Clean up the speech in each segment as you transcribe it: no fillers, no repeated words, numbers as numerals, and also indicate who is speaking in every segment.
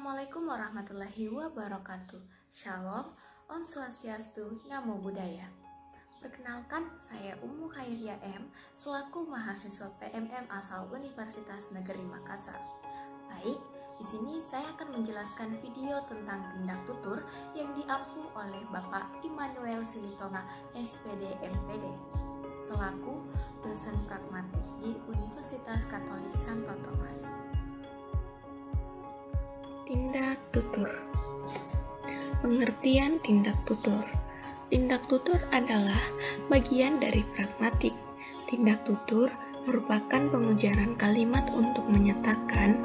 Speaker 1: Assalamualaikum warahmatullahi wabarakatuh. Shalom, Om Swastiastu, Namo Buddhaya. Perkenalkan, saya Ummu Khairia M, selaku mahasiswa PMM asal Universitas Negeri Makassar. Baik, di sini saya akan menjelaskan video tentang tindak tutur yang diampu oleh Bapak Immanuel Silitonga, SPD MPD, selaku dosen pragmatik di Universitas Katolik Santo Thomas.
Speaker 2: Tindak tutur. Pengertian tindak tutur. Tindak tutur adalah bagian dari pragmatik. Tindak tutur merupakan pengujaran kalimat untuk menyatakan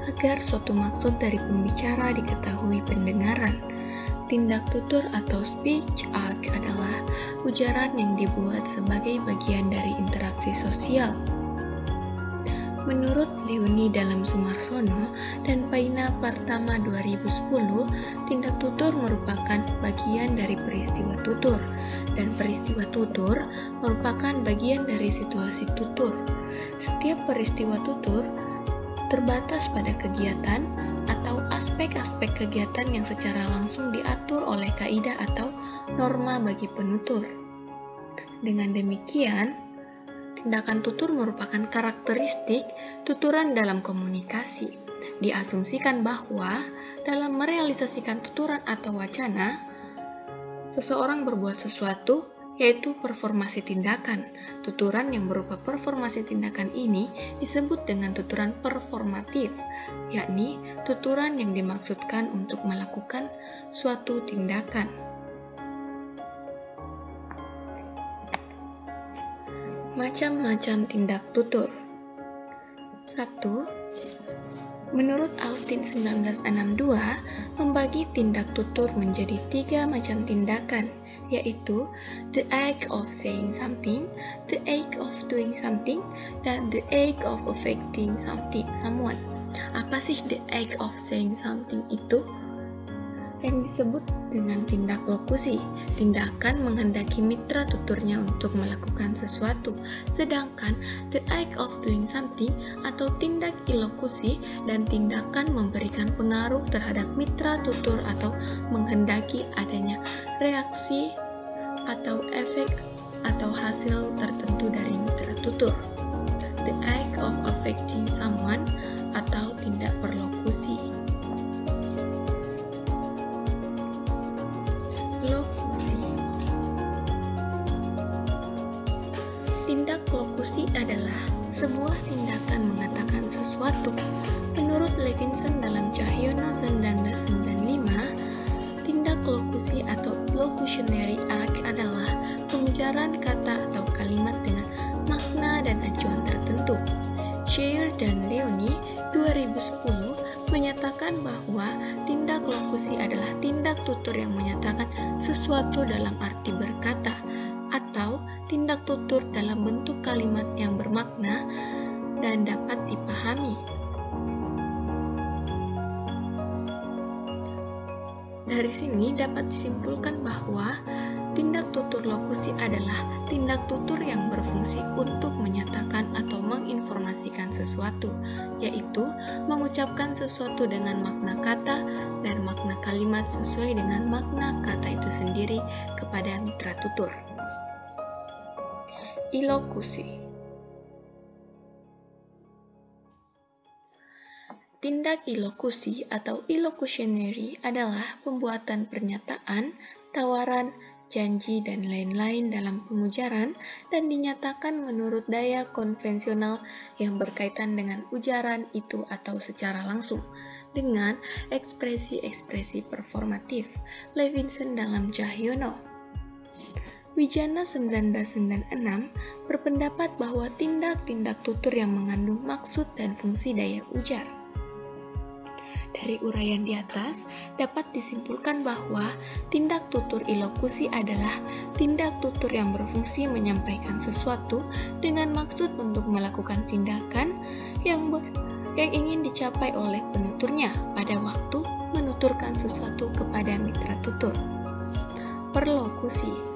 Speaker 2: agar suatu maksud dari pembicara diketahui pendengaran. Tindak tutur atau speech act adalah ujaran yang dibuat sebagai bagian dari interaksi sosial. Menurut Leoni dalam Sumarsono dan Paina Partama 2010, tindak tutur merupakan bagian dari peristiwa tutur, dan peristiwa tutur merupakan bagian dari situasi tutur. Setiap peristiwa tutur terbatas pada kegiatan atau aspek-aspek kegiatan yang secara langsung diatur oleh kaidah atau norma bagi penutur. Dengan demikian, tindakan tutur merupakan karakteristik tuturan dalam komunikasi. Diasumsikan bahwa dalam merealisasikan tuturan atau wacana, seseorang berbuat sesuatu, yaitu performasi tindakan. Tuturan yang berupa performasi tindakan ini disebut dengan tuturan performatif, yakni tuturan yang dimaksudkan untuk melakukan suatu tindakan. Macam-macam tindak tutur. 1. Menurut Austin 1962, membagi tindak tutur menjadi 3 macam tindakan, yaitu the act of saying something, the act of doing something, dan the act of affecting someone. Apa sih the act of saying something itu? Yang disebut dengan tindak lokusi, tindakan menghendaki mitra tuturnya untuk melakukan sesuatu. Sedangkan the act of doing something atau tindak ilokusi dan tindakan memberikan pengaruh terhadap mitra tutur atau menghendaki adanya reaksi atau efek atau hasil tertentu dari mitra tutur. The act of affecting someone atau tindak perlokusi. Lokusi. Tindak lokusi adalah sebuah tindakan mengatakan sesuatu. Menurut Levinson dalam Cahyono 1995, tindak lokusi atau locutionary act adalah pengujaran kata atau kalimat dengan makna dan acuan tertentu. Scheer dan Leoni 2010 menyatakan bahwa tindak lokusi adalah tindak tutur yang menyatakan sesuatu dalam arti berkata, atau tindak tutur dalam bentuk kalimat yang bermakna dan dapat dipahami. Dari sini dapat disimpulkan bahwa tindak tutur lokusi adalah tindak tutur yang berfungsi untuk menyatakan atau menginformasikan sesuatu, yaitu mengucapkan sesuatu dengan makna kata dan makna kalimat sesuai dengan makna kata itu sendiri kepada mitra tutur. Ilokusi. Tindak ilokusi atau ilocutionary adalah pembuatan pernyataan, tawaran, janji, dan lain-lain dalam pengujaran dan dinyatakan menurut daya konvensional yang berkaitan dengan ujaran itu atau secara langsung dengan ekspresi-ekspresi performatif. Levinson dalam Cahyono. Wijana 1996 berpendapat bahwa tindak-tindak tutur yang mengandung maksud dan fungsi daya ujar. Dari uraian di atas, dapat disimpulkan bahwa tindak tutur ilokusi adalah tindak tutur yang berfungsi menyampaikan sesuatu dengan maksud untuk melakukan tindakan yang ingin dicapai oleh penuturnya pada waktu menuturkan sesuatu kepada mitra tutur. Perlokusi.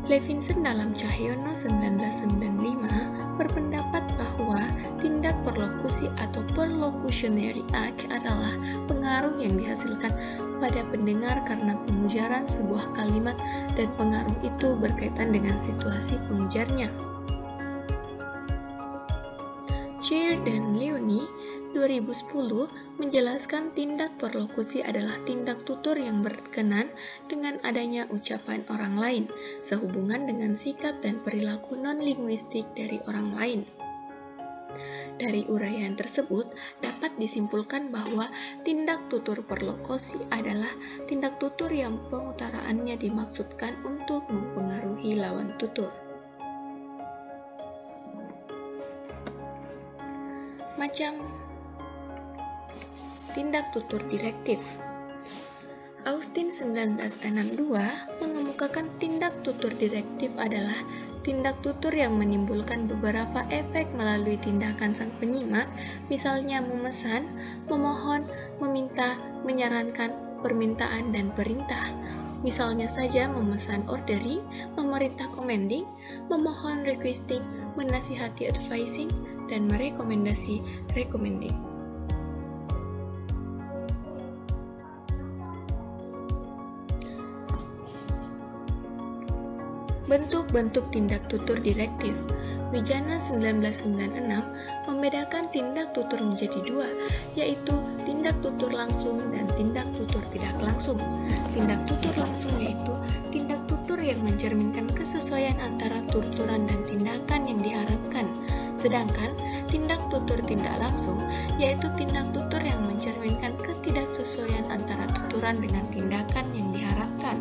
Speaker 2: Levinson dalam Cahyono 1995 berpendapat bahwa tindak perlokusi atau perlocutionary act adalah pengaruh pengaruh yang dihasilkan pada pendengar karena pengujaran sebuah kalimat dan pengaruh itu berkaitan dengan situasi pengujarnya. Cheer dan Leonie 2010 menjelaskan tindak perlokusi adalah tindak tutur yang berkenan dengan adanya ucapan orang lain, sehubungan dengan sikap dan perilaku non-linguistik dari orang lain. Dari uraian tersebut, dapat disimpulkan bahwa tindak tutur perlokusi adalah tindak tutur yang pengutaraannya dimaksudkan untuk mempengaruhi lawan tutur. Macam tindak tutur direktif. Austin 1962 mengemukakan tindak tutur direktif adalah tindak tutur yang menimbulkan beberapa efek melalui tindakan sang penyimak, misalnya memesan, memohon, meminta, menyarankan, permintaan, dan perintah. Misalnya saja memesan ordering, memerintah commanding, memohon requesting, menasihati advising, dan merekomendasi recommending. Bentuk-bentuk tindak tutur direktif. Wijana 1996 membedakan tindak tutur menjadi dua, yaitu tindak tutur langsung dan tindak tutur tidak langsung. Tindak tutur langsung yaitu tindak tutur yang mencerminkan kesesuaian antara tuturan dan tindakan yang diharapkan. Sedangkan tindak tutur tidak langsung yaitu tindak tutur yang mencerminkan ketidaksesuaian antara tuturan dengan tindakan yang diharapkan.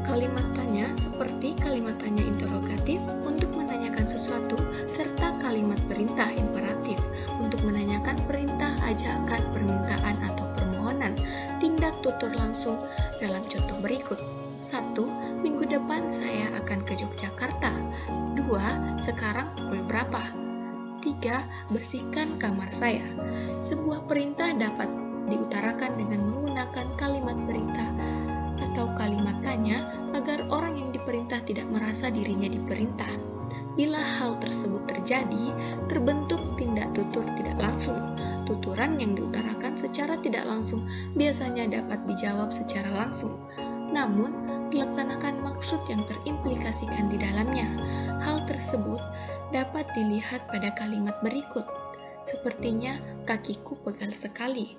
Speaker 2: Kalimat tanya seperti kalimat tanya interrogatif untuk menanyakan sesuatu, serta kalimat perintah imperatif untuk menanyakan perintah, ajakan, permintaan, atau permohonan. Tindak tutur langsung dalam contoh berikut. 1. Minggu depan saya akan ke Yogyakarta. 2. Sekarang pukul berapa? 3. Bersihkan kamar saya. Sebuah perintah dapat diutarakan dengan menggunakan kalimat perintah atau kalimat tanya agar orang yang diperintah tidak merasa dirinya diperintah. Bila hal tersebut terjadi, terbentuk tindak tutur tidak langsung. Tuturan yang diutarakan secara tidak langsung biasanya dapat dijawab secara langsung, namun dilaksanakan maksud yang terimplikasikan di dalamnya. Hal tersebut dapat dilihat pada kalimat berikut. Sepertinya kakiku pegal sekali.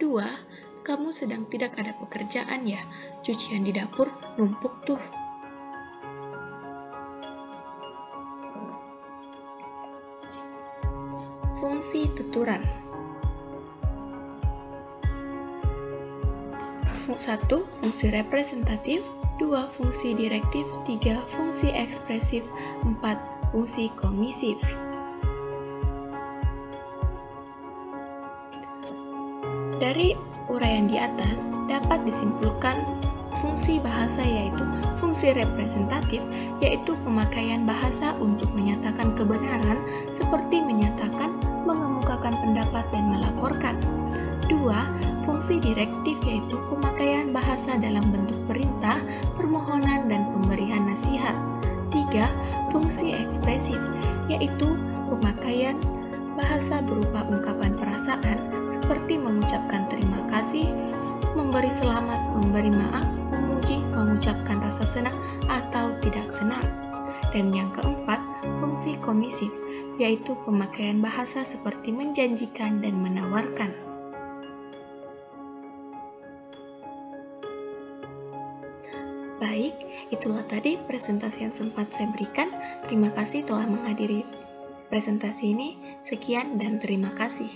Speaker 2: 2. Kamu sedang tidak ada pekerjaan ya? Cucian di dapur numpuk tuh. Fungsi tuturan. 1. Fungsi representatif. 2. Fungsi direktif. 3. Fungsi ekspresif. 4. Fungsi komisif. Dari uraian di atas dapat disimpulkan fungsi bahasa yaitu fungsi representatif, yaitu pemakaian bahasa untuk menyatakan kebenaran seperti menyatakan, mengemukakan pendapat, dan melaporkan. 2. Fungsi direktif yaitu pemakaian bahasa dalam bentuk perintah, permohonan, dan pemberian nasihat. 3. Fungsi ekspresif yaitu pemakaian bahasa berupa ungkapan perasaan seperti mengucapkan terima kasih, memberi selamat, memberi maaf, memuji, mengucapkan rasa senang atau tidak senang. Dan yang keempat, fungsi komisif, yaitu pemakaian bahasa seperti menjanjikan dan menawarkan. Baik, itulah tadi presentasi yang sempat saya berikan. Terima kasih telah menghadiri presentasi ini. Sekian dan terima kasih.